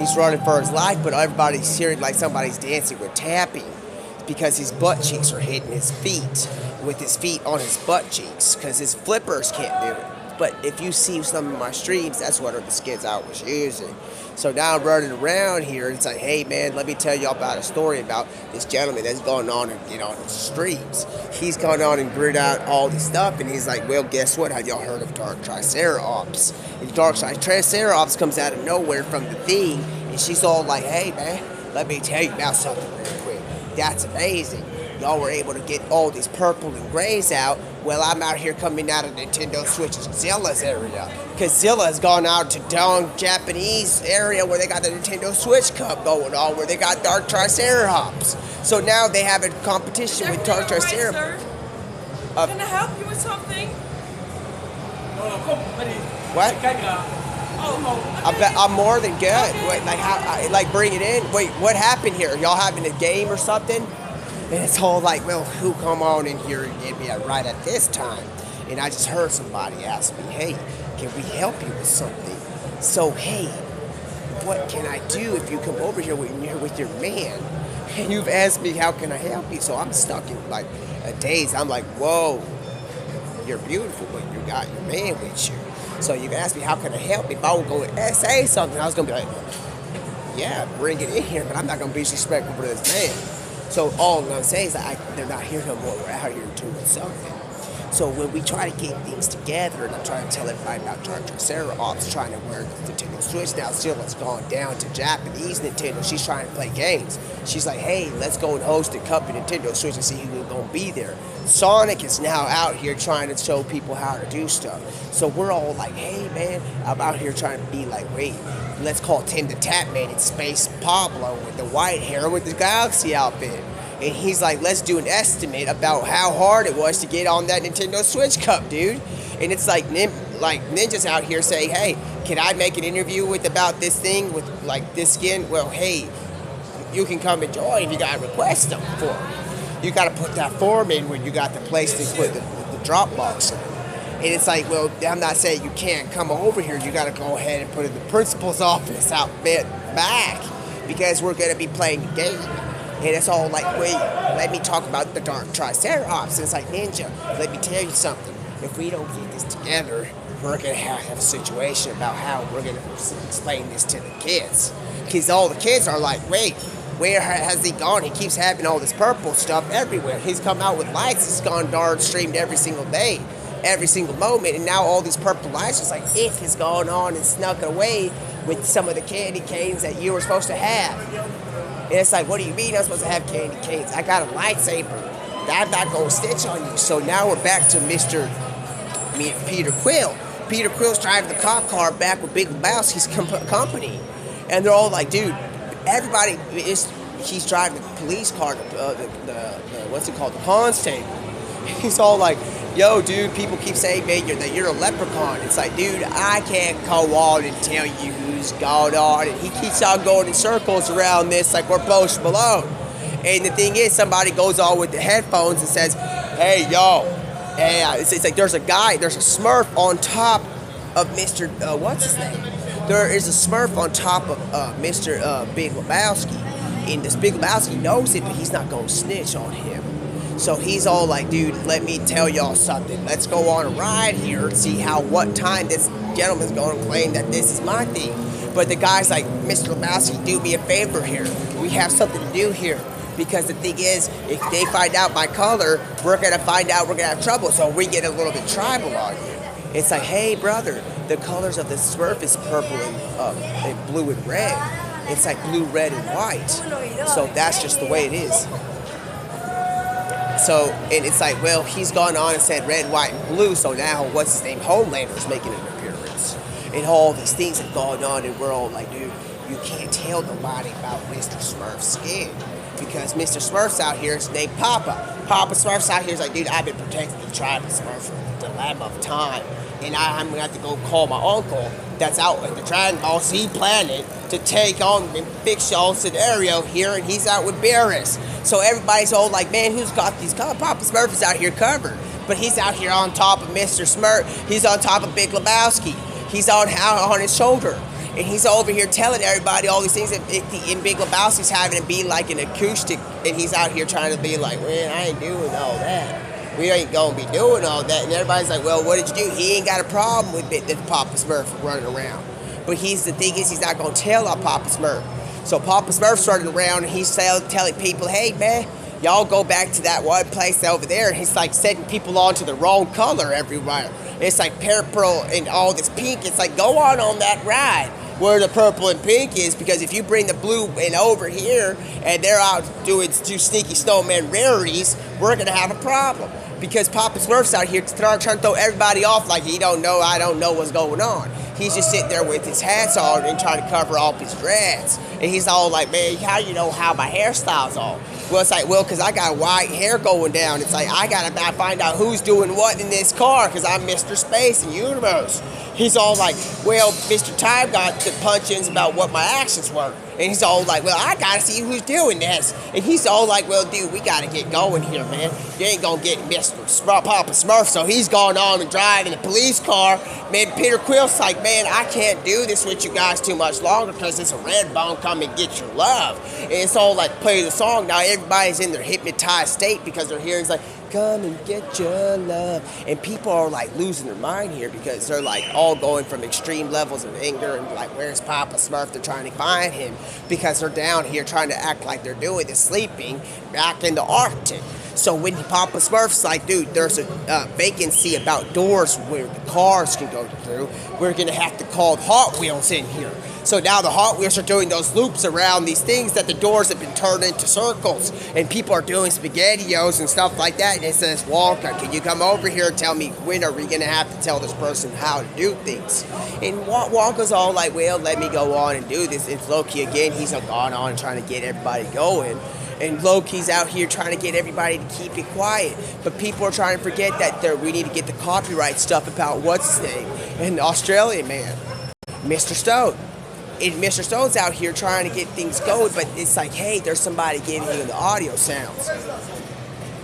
He's running for his life, but everybody's hearing like somebody's dancing with tapping because his butt cheeks are hitting his feet with his feet on his butt cheeks because his flippers can't do it. But if you see some of my streams, that's what the skins I was using. So now I'm running around here and it's like, hey man, let me tell y'all about a story about this gentleman that's going on and on the streams. He's gone on and gritted out all this stuff and he's like, well, guess what? Have y'all heard of Dark Triceratops? And Dark Triceratops comes out of nowhere from the thing and she's all like, hey man, let me tell you about something real quick. That's amazing. Y'all were able to get all these purple and grays out. Well, I'm out here coming out of Nintendo Switch's Zilla's area. Because Zilla has gone out to down Japanese area where they got the Nintendo Switch Cup going on, where they got Dark Triceratops. So now they have a competition with Dark Triceratops. Can I help you with something? What? Okay. I'm more than good. Okay. Wait, like bring it in. Wait, what happened here? Y'all having a game or something? And it's all like, well, who come on in here and get me right at this time? And I just heard somebody ask me, hey, can we help you with something? So, hey, what can I do if you come over here when you're with your man? And you've asked me, how can I help you? So I'm stuck in like a daze. I'm like, whoa, you're beautiful, but you got your man with you. So you asked me, how can I help? If I would go and say something, I was going to be like, yeah, bring it in here, but I'm not going to be disrespectful for this man. So all I'm going to say is that they're not here no more. We're out here doing something. So when we try to get things together, and I'm trying to tell everybody about Dark Triceratops trying to wear the Nintendo Switch. Now Zilla's gone down to Japanese Nintendo. She's trying to play games. She's like, hey, let's go and host a cup of Nintendo Switch and see who's going to be there. Sonic is now out here trying to show people how to do stuff. So we're all like, hey, man, I'm out here trying to be like, wait, let's call Tim the Tap Man in Space Pablo with the white hair with the Galaxy outfit. And he's like, let's do an estimate about how hard it was to get on that Nintendo Switch Cup, dude. And it's like ninjas out here saying, hey, can I make an interview about this thing with like this skin? Well, hey, you can come and join if you got to request them for it. You got to put that form in when you got the place to put the Dropbox in. And it's like, well, I'm not saying you can't come over here. You got to go ahead and put it in the principal's office out back because we're going to be playing a game. And it's all like, wait, let me talk about the Dark Triceratops. And it's like, Ninja, let me tell you something. If we don't get this together, we're going to have a situation about how we're going to explain this to the kids. Because all the kids are like, wait, where has he gone? He keeps having all this purple stuff everywhere. He's come out with lights. He's gone darn streamed every single day, every single moment. And now all these purple lights, just like it has gone on and snuck away with some of the candy canes that you were supposed to have. And it's like, what do you mean I'm supposed to have candy canes? I got a lightsaber. I'm not going to stitch on you. So now we're back to Peter Quill. Peter Quill's driving the cop car back with Big Lebowski's company. And they're all like, dude, everybody he's driving the police car, what's it called, the pawns table. He's all like, yo, dude, people keep saying, man, that you're a leprechaun. It's like, dude, I can't go on and tell you who's going on. And he keeps on going in circles around this like we're Post Malone. And the thing is, somebody goes on with the headphones and says, hey, yo. And it's like there's a Smurf on top of Mr. What's his name? There is a Smurf on top of Mr. Big Lebowski. And this Big Lebowski knows it, but he's not going to snitch on him. So he's all like, dude, let me tell y'all something. Let's go on a ride here and see what time this gentleman's going to claim that this is my thing. But the guy's like, Mr. Lebowski, do me a favor here. We have something to do here. Because the thing is, if they find out my color, we're going to find out we're going to have trouble. So we get a little bit tribal on you. It's like, hey, brother, the colors of the Smurf is purple and blue and red. It's like blue, red, and white. So that's just the way it is. So, and it's like, well, he's gone on and said red, white, and blue, so now, what's his name, Homelander's making an appearance. And all these things have gone on, and we're all like, dude, you can't tell nobody about Mr. Smurf's skin. Because Mr. Smurf's out here is named Papa. Papa Smurf's out here is like, dude, I've been protecting the tribe of Smurf for the length of time. And I'm going to have to go call my uncle that's out in the Dragon Ball Z planet to take on the fictional scenario here, and he's out with Barris. So everybody's all like, man, who's got these colors? Papa Smurf is out here covered. But he's out here on top of Mr. Smurf. He's on top of Big Lebowski. He's on his shoulder. And he's over here telling everybody all these things. And Big Lebowski's having to be like an acoustic, and he's out here trying to be like, man, I ain't doing all that. We ain't gonna be doing all that. And everybody's like, well, what did you do? He ain't got a problem with that Papa Smurf running around. But the thing is, he's not gonna tell on Papa Smurf. So Papa Smurf's running around, and he's telling people, hey, man, y'all go back to that one place over there. And he's like setting people on to the wrong color everywhere. It's like purple and all this pink. It's like, go on that ride where the purple and pink is, because if you bring the blue and over here and they're out doing sneaky snowman rarities, we're gonna have a problem, because Papa Smurf's out here trying to throw everybody off like he don't know, I don't know what's going on. He's just sitting there with his hats on and trying to cover up his dreads, and he's all like, man, how you know how my hairstyle's on? Well, it's like, well, because I got white hair going down. It's like, I gotta find out who's doing what in this car, because I'm Mr. Space and Universe. He's all like, well, Mr. Time got the punch-ins about what my actions were. And he's all like, well, I gotta see who's doing this. And he's all like, well, dude, we gotta get going here, man. You ain't gonna get Mr. Papa Smurf. So he's going on and driving the police car. Man, Peter Quill's like, man, I can't do this with you guys too much longer, because it's a red bone, come and get your love. And it's all like, play the song. Now everybody's in their hypnotized state because they're hearing, it's like, come and get your love. And people are like losing their mind here, because they're like all going from extreme levels of anger and like, where's Papa Smurf? They're trying to find him, because they're down here trying to act like they're doing the sleeping back in the Arctic. So when Papa Smurf's like, dude, there's a vacancy about doors where the cars can go through, we're gonna have to call Hot Wheels in here. So now the Hot Wheels are doing those loops around these things that the doors have been turned into circles, and people are doing SpaghettiOs and stuff like that. And it says, Wonka, can you come over here and tell me when are we gonna have to tell this person how to do things? And Wonka's all like, well, let me go on and do this. It's Loki again. He's gone on and trying to get everybody going. And Loki's out here trying to get everybody to keep it quiet. But people are trying to forget that we need to get the copyright stuff about what's his name, an Australian man, Mr. Stone. And Mr. Stone's out here trying to get things going, but it's like, hey, there's somebody giving you the audio sounds.